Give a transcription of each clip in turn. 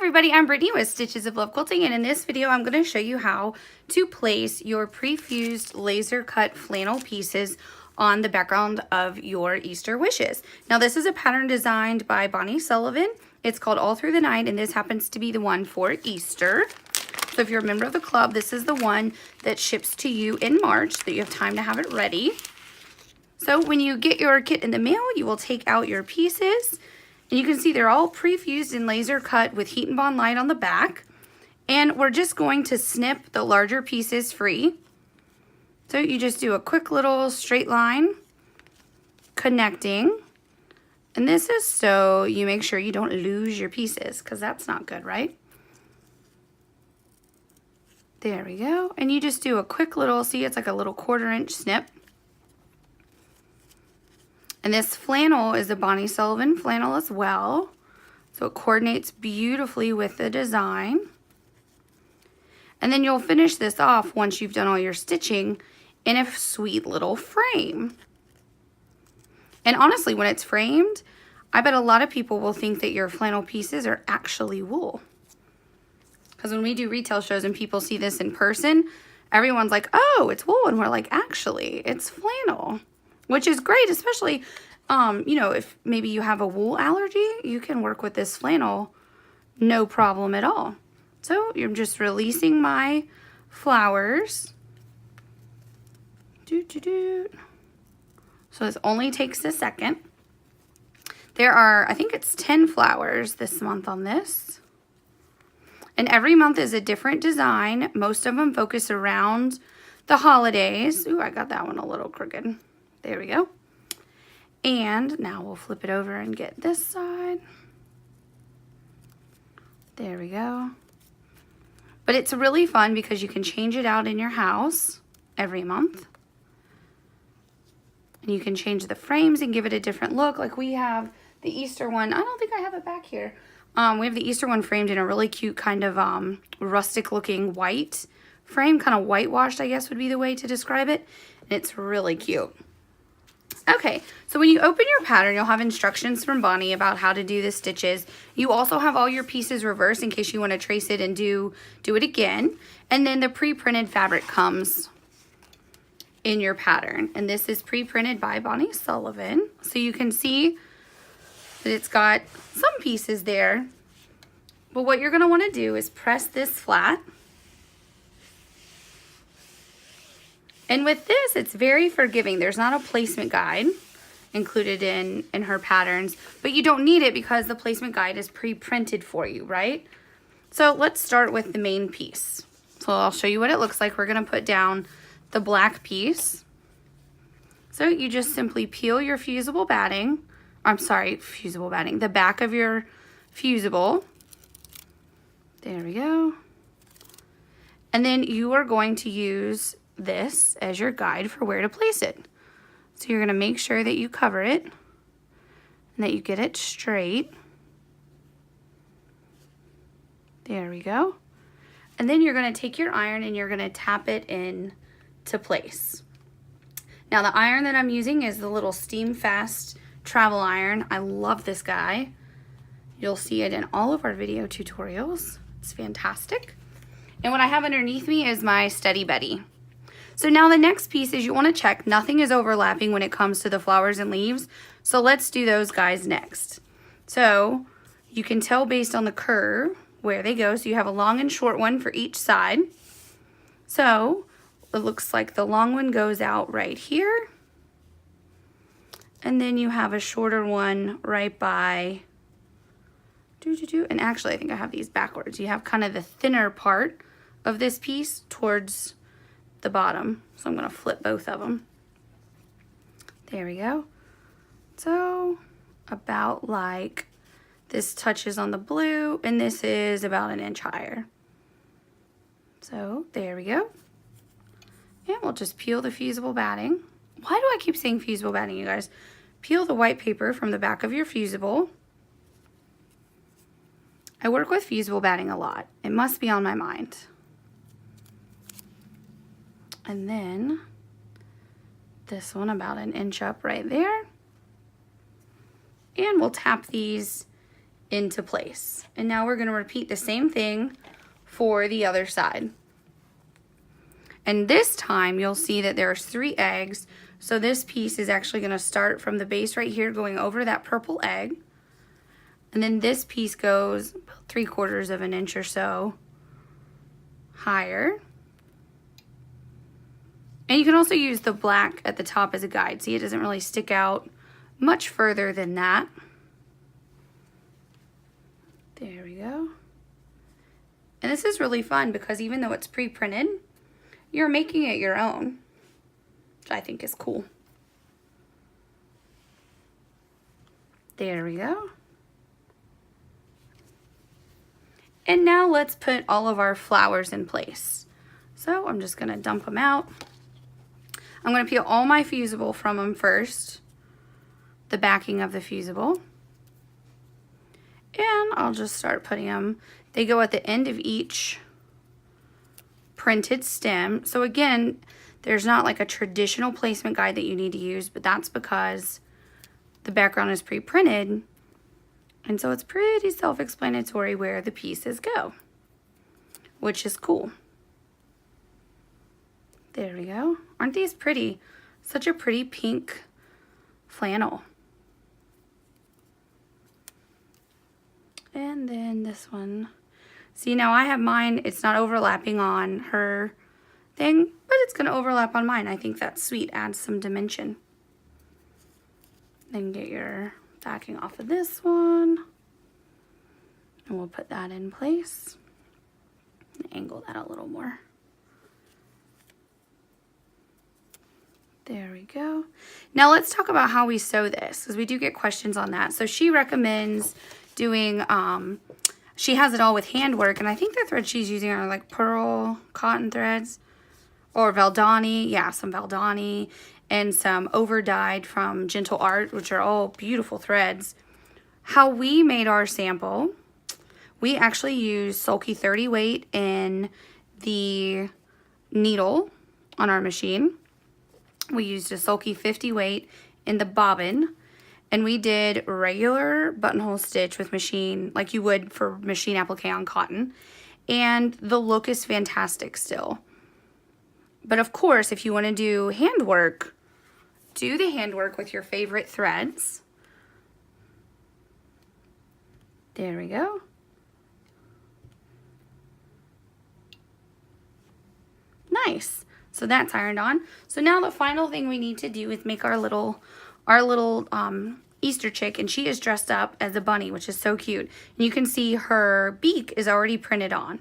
everybody, I'm Brittany with Stitches of Love Quilting, and in this video I'm going to show you how to place your pre-fused laser cut flannel pieces on the background of your Easter wishes. Now this is a pattern designed by Bonnie Sullivan. It's called All Through the Night, and this happens to be the one for Easter. So if you're a member of the club, this is the one that ships to you in March, so that you have time to have it ready. So when you get your kit in the mail, you will take out your pieces. And you can see they're all pre-fused and laser cut with heat and bond light on the back. And we're just going to snip the larger pieces free. So you just do a quick little straight line connecting. And this is so you make sure you don't lose your pieces, because that's not good, right? There we go. And you just do a quick little, see, it's like a little 1/4 inch snip. And this flannel is a Bonnie Sullivan flannel as well. So it coordinates beautifully with the design. And then you'll finish this off once you've done all your stitching in a sweet little frame. And honestly, when it's framed, I bet a lot of people will think that your flannel pieces are actually wool. Because when we do retail shows and people see this in person, everyone's like, oh, it's wool. And we're like, actually, it's flannel. Which is great, especially, you know, if maybe you have a wool allergy, you can work with this flannel, no problem at all. So you're just releasing my flowers. So this only takes a second. There are, I think it's 10 flowers this month on this. And every month is a different design. Most of them focus around the holidays. Ooh, I got that one a little crooked. There we go. And now we'll flip it over and get this side. There we go. But it's really fun because you can change it out in your house every month. And you can change the frames and give it a different look. Like we have the Easter one. I don't think I have it back here. We have the Easter one framed in a really cute kind of rustic looking white frame. Kind of whitewashed, I guess would be the way to describe it. And it's really cute. Okay, so when you open your pattern, you'll have instructions from Bonnie about how to do the stitches. You also have all your pieces reversed in case you want to trace it and do it again. And then the pre-printed fabric comes in your pattern. And this is pre-printed by Bonnie Sullivan. So you can see that it's got some pieces there. But what you're going to want to do is press this flat. And with this, it's very forgiving. There's not a placement guide included in her patterns, but you don't need it because the placement guide is pre-printed for you, right? So let's start with the main piece. So I'll show you what it looks like. We're gonna put down the black piece. So you just simply peel your fusible batting. I'm sorry, fusible batting. The back of your fusible. There we go. And then you are going to use this as your guide for where to place it. So you're going to make sure that you cover it and that you get it straight. There we go. And then you're going to take your iron and you're going to tap it in to place. Now the iron that I'm using is the little Steam Fast travel iron. I love this guy. You'll see it in all of our video tutorials. It's fantastic. And what I have underneath me is my Steady Betty. So now the next piece is you want to check nothing is overlapping when it comes to the flowers and leaves. So let's do those guys next. So you can tell based on the curve where they go. So you have a long and short one for each side. So it looks like the long one goes out right here. And then you have a shorter one right by, and actually I think I have these backwards. You have kind of the thinner part of this piece towards the bottom. So I'm going to flip both of them. There we go. So about like this touches on the blue, and this is about 1 inch higher. So there we go. And we'll just peel the fusible batting. Why do I keep saying fusible batting, you guys? Peel the white paper from the back of your fusible. I work with fusible batting a lot. It must be on my mind. And then this one about 1 inch up right there. And we'll tap these into place. And now we're going to repeat the same thing for the other side. And this time you'll see that there's 3 eggs. So this piece is actually going to start from the base right here going over that purple egg. And then this piece goes 3/4 of an inch or so higher. And you can also use the black at the top as a guide. See, it doesn't really stick out much further than that. There we go. And this is really fun because even though it's pre-printed, you're making it your own, which I think is cool. There we go. And now let's put all of our flowers in place. So I'm just gonna dump them out. I'm gonna peel all my fusible from them first, the backing of the fusible. And I'll just start putting them. They go at the end of each printed stem. So again, there's not like a traditional placement guide that you need to use, but that's because the background is pre-printed. And so it's pretty self-explanatory where the pieces go, which is cool. There we go. Aren't these pretty? Such a pretty pink flannel. And then this one. See, now I have mine, it's not overlapping on her thing, but it's going to overlap on mine. I think that's sweet. Adds some dimension. Then get your backing off of this one. And we'll put that in place. Angle that a little more. There we go. Now let's talk about how we sew this, because we do get questions on that. So she recommends doing, she has it all with handwork, and I think the threads she's using are like pearl cotton threads or Valdani. Yeah, some Valdani and some over dyed from Gentle Art, which are all beautiful threads. How we made our sample, we actually used Sulky 30 weight in the needle on our machine. We used a Sulky 50 weight in the bobbin, and we did regular buttonhole stitch with machine, like you would for machine applique on cotton, and the look is fantastic still. But of course, if you want to do handwork, do the handwork with your favorite threads. There we go. Nice. So that's ironed on. So now the final thing we need to do is make our little Easter chick, and she is dressed up as a bunny, which is so cute. And you can see her beak is already printed on.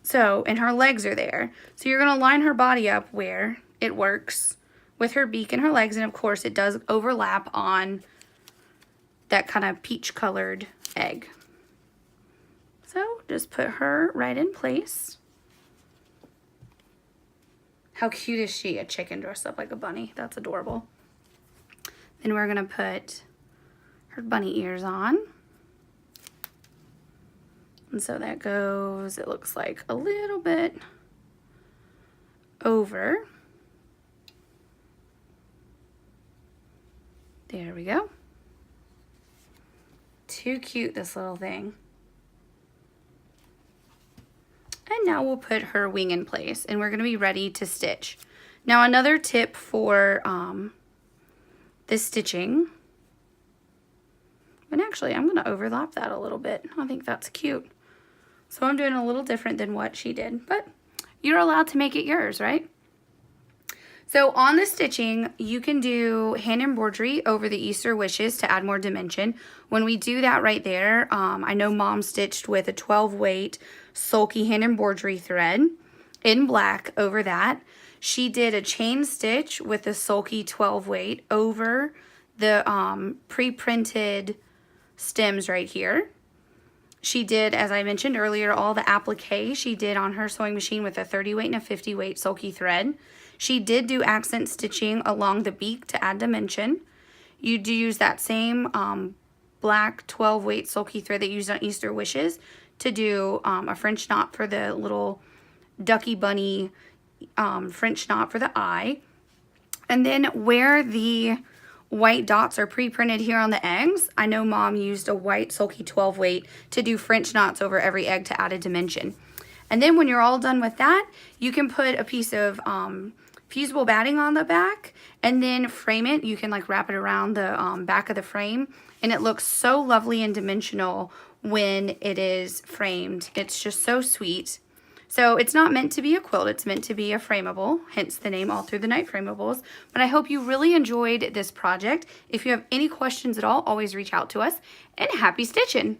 So, and her legs are there. So you're going to line her body up where it works with her beak and her legs, and of course it does overlap on that kind of peach colored egg. So just put her right in place. How cute is she? A chicken dressed up like a bunny. That's adorable. Then we're gonna put her bunny ears on. And so that goes, it looks like a little bit over. There we go. Too cute, this little thing. And now we'll put her wing in place, and we're gonna be ready to stitch. Now another tip for this stitching, and actually I'm gonna overlap that a little bit. I think that's cute. So I'm doing a little different than what she did, but you're allowed to make it yours, right? So on the stitching, you can do hand embroidery over the Easter wishes to add more dimension. When we do that right there, I know Mom stitched with a 12 weight sulky hand embroidery thread in black over that. She did a chain stitch with a sulky 12 weight over the pre-printed stems right here. She did, as I mentioned earlier, all the applique she did on her sewing machine with a 30 weight and a 50 weight sulky thread. She did do accent stitching along the beak to add dimension. You do use that same black 12 weight sulky thread that you used on Easter wishes to do a French knot for the little ducky bunny French knot for the eye. And then where the white dots are pre-printed here on the eggs. I know Mom used a white sulky 12 weight to do French knots over every egg to add a dimension. And then when you're all done with that, you can put a piece of fusible batting on the back and then frame it. You can like wrap it around the back of the frame, and it looks so lovely and dimensional when it is framed. It's just so sweet. So it's not meant to be a quilt, it's meant to be a frameable, hence the name All Through the Night Frameables. But I hope you really enjoyed this project. If you have any questions at all, always reach out to us, and happy stitching!